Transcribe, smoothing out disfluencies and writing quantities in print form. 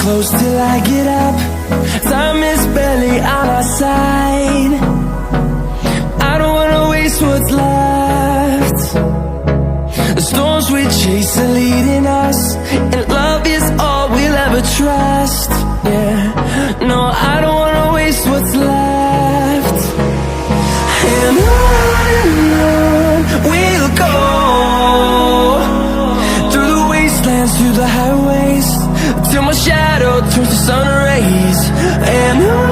close till I get up. Time is barely on our side. I don't wanna waste what's left. The storms we chase are leading us, and love is all we'll ever trust. Yeah, no, I don't wanna waste what's left. And on we'll go, through the wastelands, through the highways, till my shadow turns to sun rays. And on